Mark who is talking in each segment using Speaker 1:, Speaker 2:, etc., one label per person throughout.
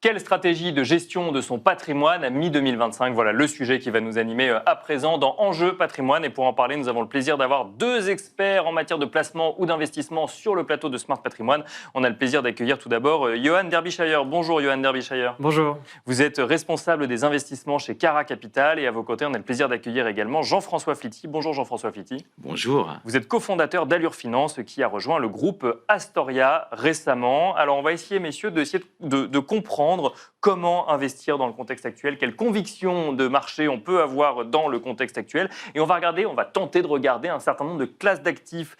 Speaker 1: Quelle stratégie de gestion de son patrimoine à mi-2025 ? Voilà le sujet qui va nous animer à présent dans Enjeu Patrimoine. Et pour en parler, nous avons le plaisir d'avoir deux experts en matière de placement ou d'investissement sur le plateau de Smart Patrimoine. On a le plaisir d'accueillir tout d'abord Johan Derbyshire. Bonjour Johan Derbyshire.
Speaker 2: Bonjour.
Speaker 1: Vous êtes responsable des investissements chez Cara Capital et à vos côtés, on a le plaisir d'accueillir également Jean-François Flity. Bonjour Jean-François Flity.
Speaker 3: Bonjour.
Speaker 1: Vous êtes cofondateur d'Allure Finance qui a rejoint le groupe Astoria récemment. Alors on va essayer, messieurs, de comprendre comment investir dans le contexte actuel, quelles convictions de marché on peut avoir dans le contexte actuel. Et on va tenter de regarder un certain nombre de classes d'actifs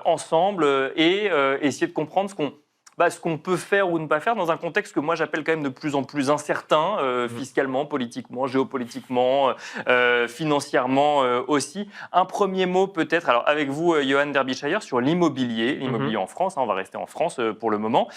Speaker 1: ensemble et essayer de comprendre ce qu'on peut faire ou ne pas faire dans un contexte que moi j'appelle quand même de plus en plus incertain, fiscalement, politiquement, géopolitiquement, financièrement aussi. Un premier mot peut-être, alors avec vous Johan Derbyshire, sur l'immobilier en France, on va rester en France pour le moment.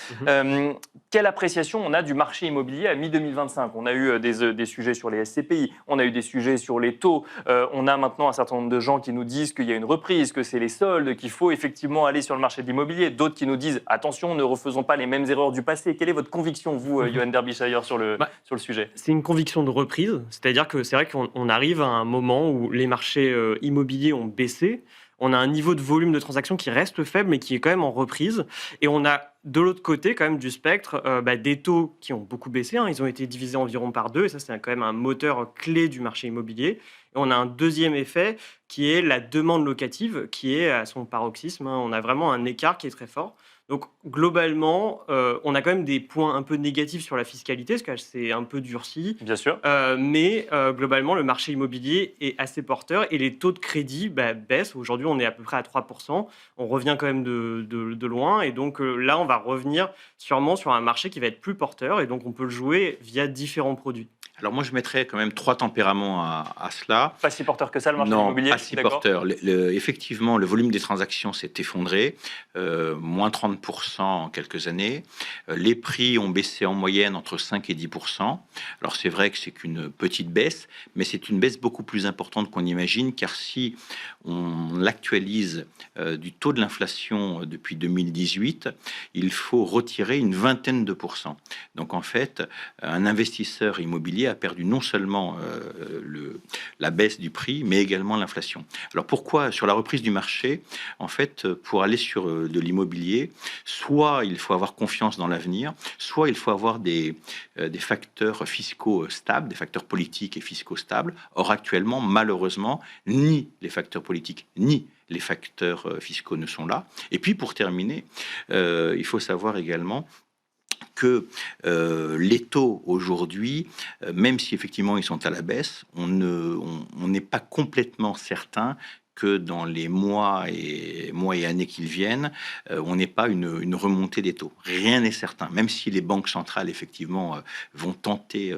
Speaker 1: Quelle appréciation on a du marché immobilier à mi-2025 ? On a eu des sujets sur les SCPI, on a eu des sujets sur les taux, on a maintenant un certain nombre de gens qui nous disent qu'il y a une reprise, que c'est les soldes, qu'il faut effectivement aller sur le marché de l'immobilier, d'autres qui nous disent attention, ne refaisons pas les mêmes erreurs du passé. Quelle est votre conviction, vous, Johan Derbyshire, sur le sujet ?
Speaker 2: C'est une conviction de reprise, c'est-à-dire que c'est vrai qu'on arrive à un moment où les marchés immobiliers ont baissé, on a un niveau de volume de transactions qui reste faible, mais qui est quand même en reprise, et on a de l'autre côté quand même du spectre des taux qui ont beaucoup baissé, ils ont été divisés environ par 2, et ça c'est quand même un moteur clé du marché immobilier. Et on a un deuxième effet qui est la demande locative, qui est à son paroxysme, on a vraiment un écart qui est très fort. Donc globalement, on a quand même des points un peu négatifs sur la fiscalité, parce que c'est un peu durci.
Speaker 1: Bien sûr.
Speaker 2: Mais globalement, le marché immobilier est assez porteur et les taux de crédit baissent. Aujourd'hui, on est à peu près à 3%. On revient quand même de loin. Et donc là, on va revenir sûrement sur un marché qui va être plus porteur. Et donc, on peut le jouer via différents produits.
Speaker 3: Alors moi, je mettrais quand même 3 tempéraments à cela.
Speaker 1: Pas si porteur que ça, le marché immobilier ?
Speaker 3: Non, pas si porteur. Effectivement, le volume des transactions s'est effondré, moins 30% en quelques années. Les prix ont baissé en moyenne entre 5 et 10%. Alors c'est vrai que c'est qu'une petite baisse, mais c'est une baisse beaucoup plus importante qu'on imagine, car si on l'actualise du taux de l'inflation depuis 2018, il faut retirer une vingtaine de pourcents. Donc en fait, un investisseur immobilier a perdu non seulement la baisse du prix, mais également l'inflation. Alors pourquoi sur la reprise du marché ? En fait, pour aller sur de l'immobilier, soit il faut avoir confiance dans l'avenir, soit il faut avoir des facteurs fiscaux stables, des facteurs politiques et fiscaux stables. Or actuellement, malheureusement, ni les facteurs politiques, ni les facteurs fiscaux ne sont là. Et puis pour terminer, il faut savoir également que les taux aujourd'hui, même si effectivement ils sont à la baisse, on n'est pas complètement certain que dans les mois et années qui viennent, on n'ait pas une remontée des taux. Rien n'est certain, même si les banques centrales, effectivement, vont tenter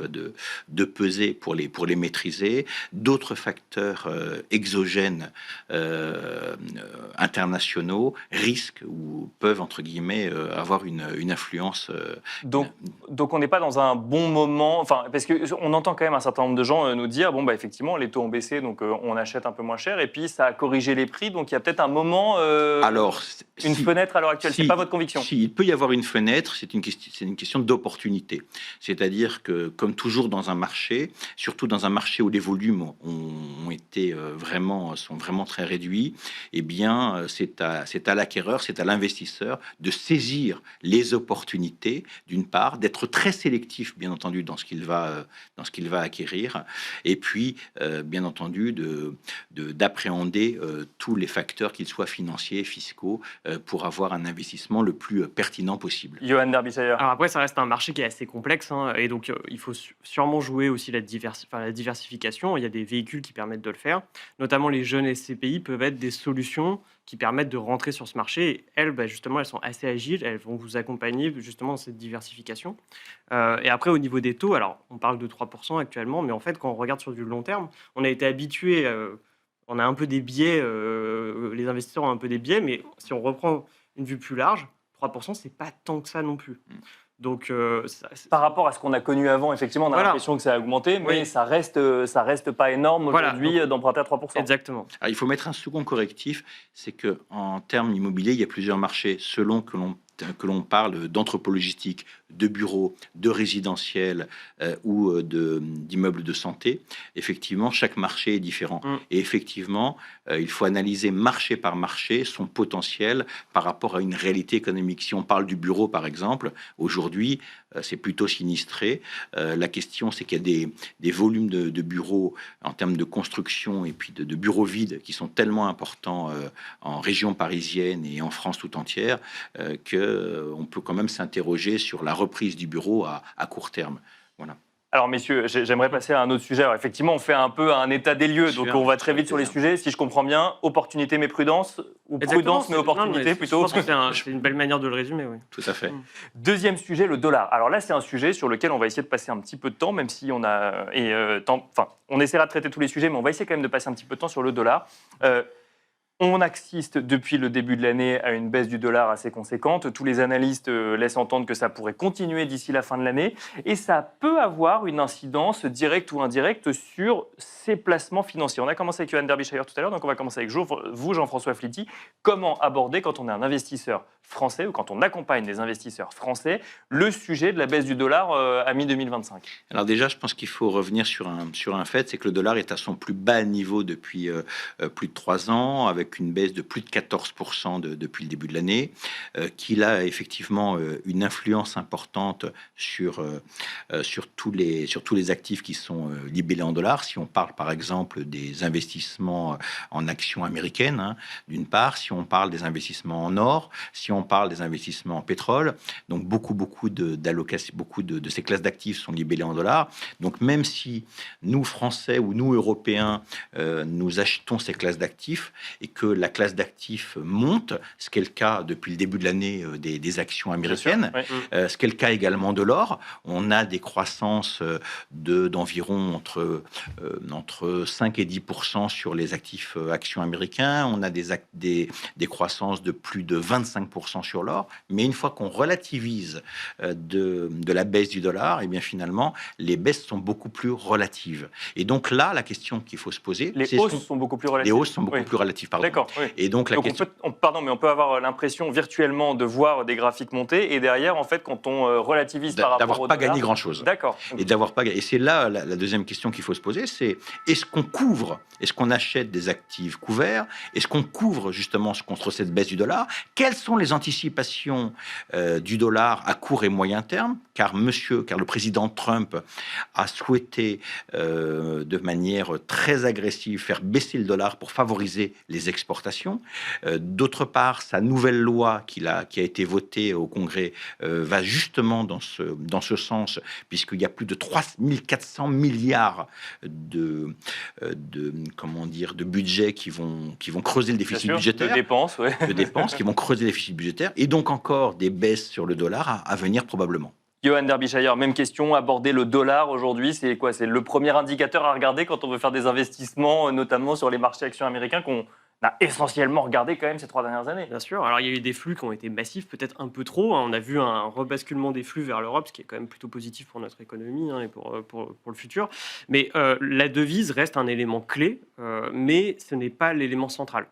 Speaker 3: de peser pour les maîtriser. D'autres facteurs exogènes internationaux risquent ou peuvent, entre guillemets, avoir une influence.
Speaker 1: Donc on n'est pas dans un bon moment, parce qu'on entend quand même un certain nombre de gens nous dire, effectivement, les taux ont baissé, donc on achète un peu moins cher, et puis ça a corrigé les prix, donc il y a peut-être un moment, une fenêtre à l'heure actuelle. C'est pas votre conviction ?
Speaker 3: Si, il peut y avoir une fenêtre, c'est une question d'opportunité. C'est-à-dire que, comme toujours dans un marché, surtout dans un marché où les volumes sont vraiment très réduits, eh bien, c'est à l'acquéreur, c'est à l'investisseur de saisir les opportunités, d'une part, d'être très sélectif, bien entendu, dans ce qu'il va acquérir, et puis, bien entendu, d'appréhender tous les facteurs, qu'ils soient financiers, fiscaux, pour avoir un investissement le plus pertinent possible.
Speaker 1: Johan Derbyshire.
Speaker 2: Alors après, ça reste un marché qui est assez complexe, et donc il faut sûrement jouer aussi la diversification. Il y a des véhicules qui permettent de le faire, notamment les jeunes SCPI peuvent être des solutions qui permettent de rentrer sur ce marché. Et elles, justement, elles sont assez agiles, elles vont vous accompagner justement dans cette diversification. Et après, au niveau des taux, alors on parle de 3% actuellement, mais en fait, quand on regarde sur du long terme, on a été habitué. On a un peu des biais, les investisseurs ont un peu des biais, mais si on reprend une vue plus large, 3%, c'est pas tant que ça non plus. Donc,
Speaker 1: par rapport à ce qu'on a connu avant, effectivement, on a l'impression que ça a augmenté, mais ça reste pas énorme aujourd'hui d'emprunter à 3%.
Speaker 2: Exactement.
Speaker 3: Alors, il faut mettre un second correctif, c'est qu'en termes immobiliers, il y a plusieurs marchés. Selon que l'on que l'on parle d'entrepôt-logistique, de bureaux, de résidentiels ou d'immeubles de santé, effectivement, chaque marché est différent. Et effectivement, il faut analyser marché par marché son potentiel par rapport à une réalité économique. Si on parle du bureau, par exemple, aujourd'hui, c'est plutôt sinistré. La question, c'est qu'il y a des volumes de bureaux en termes de construction et puis de bureaux vides qui sont tellement importants en région parisienne et en France tout entière qu'on peut quand même s'interroger sur la reprise du bureau à court terme. Voilà.
Speaker 1: Alors, messieurs, j'aimerais passer à un autre sujet. Alors, effectivement, on fait un peu un état des lieux, donc on va très vite sur les sujets. Si je comprends bien, opportunité mais prudence, ou prudence mais opportunité plutôt.
Speaker 2: Je pense que c'est une belle manière de le résumer, oui.
Speaker 3: Tout à fait.
Speaker 1: Deuxième sujet, le dollar. Alors là, c'est un sujet sur lequel on va essayer de passer un petit peu de temps, même si on a... on essaiera de traiter tous les sujets, mais on va essayer quand même de passer un petit peu de temps sur le dollar. On assiste depuis le début de l'année à une baisse du dollar assez conséquente. Tous les analystes laissent entendre que ça pourrait continuer d'ici la fin de l'année. Et ça peut avoir une incidence directe ou indirecte sur ces placements financiers. On a commencé avec Johan Derbyshire tout à l'heure, donc on va commencer avec vous, Jean-François Flity. Comment aborder, quand on est un investisseur français ou quand on accompagne des investisseurs français, le sujet de la baisse du dollar à mi-2025 ?
Speaker 3: Alors déjà, je pense qu'il faut revenir sur un fait, c'est que le dollar est à son plus bas niveau depuis plus de 3 ans, avec une baisse de plus de 14% depuis le début de l'année, qu'il a effectivement une influence importante sur tous les actifs qui sont libellés en dollars. Si on parle par exemple des investissements en actions américaines, d'une part, si on parle des investissements en or, si on parle des investissements en pétrole, donc beaucoup d'allocations, beaucoup de ces classes d'actifs sont libellées en dollars. Donc même si nous, Français ou nous, Européens, nous achetons ces classes d'actifs et que la classe d'actifs monte, ce qui est le cas depuis le début de l'année des actions américaines, ce qui est le cas également de l'or. On a des croissances d'environ entre 5 et 10% sur les actifs actions américains. On a des croissances de plus de 25% sur l'or. Mais une fois qu'on relativise de la baisse du dollar, et bien finalement, les baisses sont beaucoup plus relatives. Et donc là, la question qu'il faut se poser...
Speaker 1: Les hausses sont beaucoup plus relatives.
Speaker 3: Les hausses sont beaucoup plus relatives, pardon.
Speaker 1: D'accord. Oui.
Speaker 3: Et donc,
Speaker 1: on peut avoir l'impression virtuellement de voir des graphiques monter et derrière, en fait, quand on relativise par rapport au
Speaker 3: d'avoir pas gagné grand-chose.
Speaker 1: D'accord.
Speaker 3: Et d'avoir pas gagné. Et c'est là la deuxième question qu'il faut se poser, c'est est-ce qu'on couvre, est-ce qu'on achète des actifs couverts, est-ce qu'on couvre justement contre cette baisse du dollar? Quelles sont les anticipations du dollar à court et moyen terme? Car le président Trump a souhaité de manière très agressive faire baisser le dollar pour favoriser les exportations. D'autre part, sa nouvelle loi qui a été votée au Congrès va justement dans ce sens, puisqu'il y a plus de 3400 milliards de budget qui vont creuser le déficit budgétaire. De dépenses qui vont creuser le déficit budgétaire. Et donc encore des baisses sur le dollar à venir probablement.
Speaker 1: Johan Derbyshire, même question, aborder le dollar aujourd'hui, c'est quoi? C'est le premier indicateur à regarder quand on veut faire des investissements, notamment sur les marchés actions américains qu'on a essentiellement regardé quand même ces 3 dernières années.
Speaker 2: Bien sûr, alors il y a eu des flux qui ont été massifs, peut-être un peu trop. On a vu un rebasculement des flux vers l'Europe, ce qui est quand même plutôt positif pour notre économie et pour le futur. Mais la devise reste un élément clé, mais ce n'est pas l'élément central.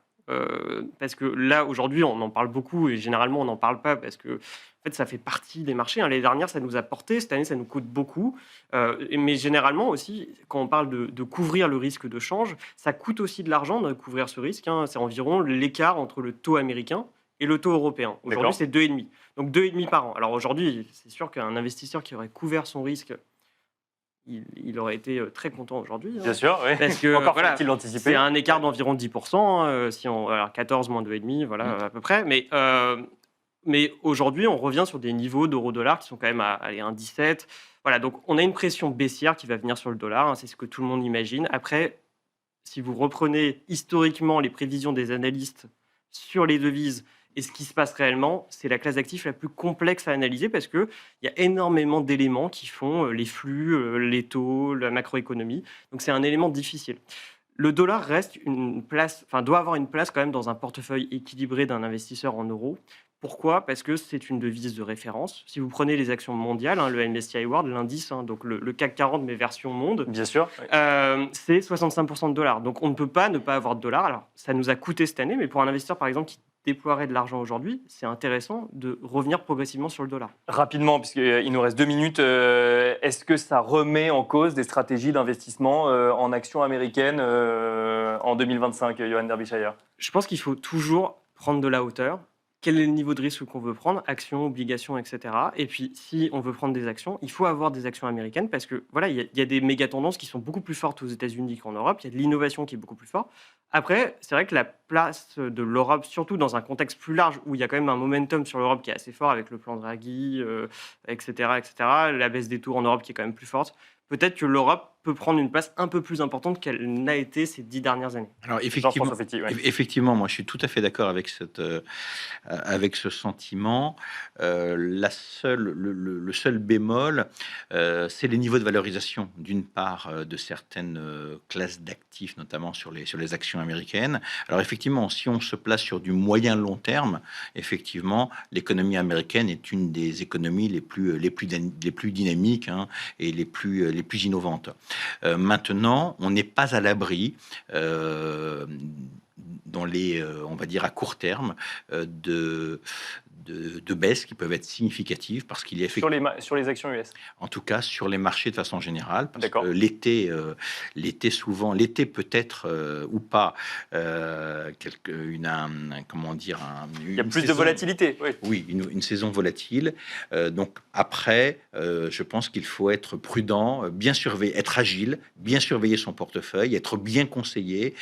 Speaker 2: Parce que là, aujourd'hui, on en parle beaucoup et généralement, on n'en parle pas parce que en fait, ça fait partie des marchés. L'année dernière, ça nous a porté. Cette année, ça nous coûte beaucoup. Mais généralement aussi, quand on parle de couvrir le risque de change, ça coûte aussi de l'argent de couvrir ce risque. C'est environ l'écart entre le taux américain et le taux européen. Aujourd'hui, c'est 2,5. Donc 2,5 par an. Alors aujourd'hui, c'est sûr qu'un investisseur qui aurait couvert son risque, il aurait été très content aujourd'hui.
Speaker 1: Bien sûr, oui.
Speaker 2: Parce que
Speaker 1: faut-il l'anticiper.
Speaker 2: C'est un écart d'environ 10%, si alors 14 moins 2,5, à peu près. Mais aujourd'hui, on revient sur des niveaux d'euro-dollar qui sont quand même à 1,17. Voilà, donc on a une pression baissière qui va venir sur le dollar. C'est ce que tout le monde imagine. Après, si vous reprenez historiquement les prévisions des analystes sur les devises et ce qui se passe réellement, c'est la classe d'actifs la plus complexe à analyser parce qu'il y a énormément d'éléments qui font les flux, les taux, la macroéconomie. Donc c'est un élément difficile. Le dollar reste doit avoir une place quand même dans un portefeuille équilibré d'un investisseur en euros. Pourquoi? Parce que c'est une devise de référence. Si vous prenez les actions mondiales, le MSCI World, l'indice, donc le CAC 40, mais version monde,
Speaker 1: bien sûr,
Speaker 2: c'est 65% de dollars. Donc on ne peut pas ne pas avoir de dollars. Alors ça nous a coûté cette année, mais pour un investisseur par exemple qui déploieraient de l'argent aujourd'hui, c'est intéressant de revenir progressivement sur le dollar.
Speaker 1: Rapidement, puisqu'il nous reste 2 minutes, est-ce que ça remet en cause des stratégies d'investissement en actions américaines en 2025, Johan Derbyshire?
Speaker 2: Je pense qu'il faut toujours prendre de la hauteur. Quel est le niveau de risque qu'on veut prendre, actions, obligations, etc. Et puis, si on veut prendre des actions, il faut avoir des actions américaines parce que voilà, il y a des méga tendances qui sont beaucoup plus fortes aux États-Unis qu'en Europe. Il y a de l'innovation qui est beaucoup plus forte. Après, c'est vrai que la place de l'Europe, surtout dans un contexte plus large où il y a quand même un momentum sur l'Europe qui est assez fort avec le plan Draghi, etc., etc., la baisse des taux en Europe qui est quand même plus forte. Peut-être que l'Europe peut prendre une place un peu plus importante qu'elle n'a été ces 10 dernières années.
Speaker 3: Alors
Speaker 1: Jean-François Fetti, ouais.
Speaker 3: effectivement, moi je suis tout à fait d'accord avec avec ce sentiment. Le seul bémol, c'est les niveaux de valorisation, d'une part, de certaines classes d'actifs, notamment sur les actions américaines. Alors effectivement, si on se place sur du moyen long terme, effectivement, l'économie américaine est une des économies les plus dynamiques, hein, et les plus innovantes. Maintenant, on n'est pas à l'abri dans on va dire à court terme, de baisses qui peuvent être significatives parce qu'il y a
Speaker 1: Sur les actions US.
Speaker 3: en tout cas sur les marchés de façon générale, parce
Speaker 1: D'accord.
Speaker 3: que l'été peut-être ou pas, comment dire,
Speaker 1: Il y a plus de volatilité. Oui.
Speaker 3: Oui, une saison volatile. Donc après, je pense qu'il faut être prudent, bien surveiller, être agile, bien surveiller son portefeuille, être bien conseillé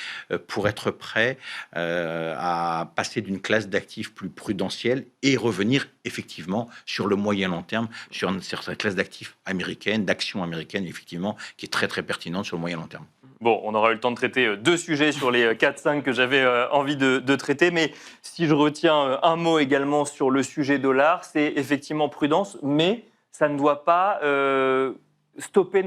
Speaker 3: pour être prêt à passer d'une classe d'actifs plus prudentielle et revenir effectivement sur le moyen long terme sur une certaine classe d'actifs américaines, d'actions américaines, effectivement, qui est très très pertinente sur le moyen long terme.
Speaker 1: Bon, on aura eu le temps de traiter 2 sujets sur les 4-5 que j'avais envie de traiter, mais si je retiens un mot également sur le sujet dollar, c'est effectivement prudence, mais ça ne doit pas stopper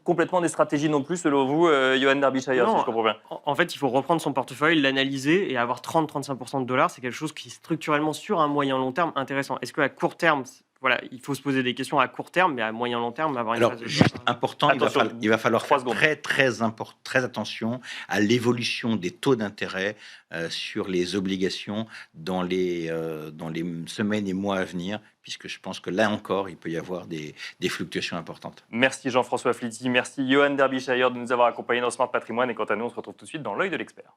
Speaker 1: complètement des stratégies non plus, selon vous, Johan Derbyshire, si
Speaker 2: Non,
Speaker 1: je comprends bien.
Speaker 2: En fait, il faut reprendre son portefeuille, l'analyser et avoir 30-35% de dollars. C'est quelque chose qui, structurellement, sur un moyen long terme, intéressant. Est-ce qu'à court terme, voilà, il faut se poser des questions à court terme, mais à moyen long terme, avoir une
Speaker 3: Alors,
Speaker 2: phase de
Speaker 3: juste
Speaker 2: dollars.
Speaker 3: important, il va falloir
Speaker 1: 3
Speaker 3: faire
Speaker 1: secondes.
Speaker 3: très attention à l'évolution des taux d'intérêt sur les obligations dans les semaines et mois à venir, puisque je pense que là encore, il peut y avoir des fluctuations importantes.
Speaker 1: Merci Jean-François Fetti, merci Johan Derbyshire de nous avoir accompagnés dans Smart Patrimoine, et quant à nous, on se retrouve tout de suite dans l'œil de l'expert.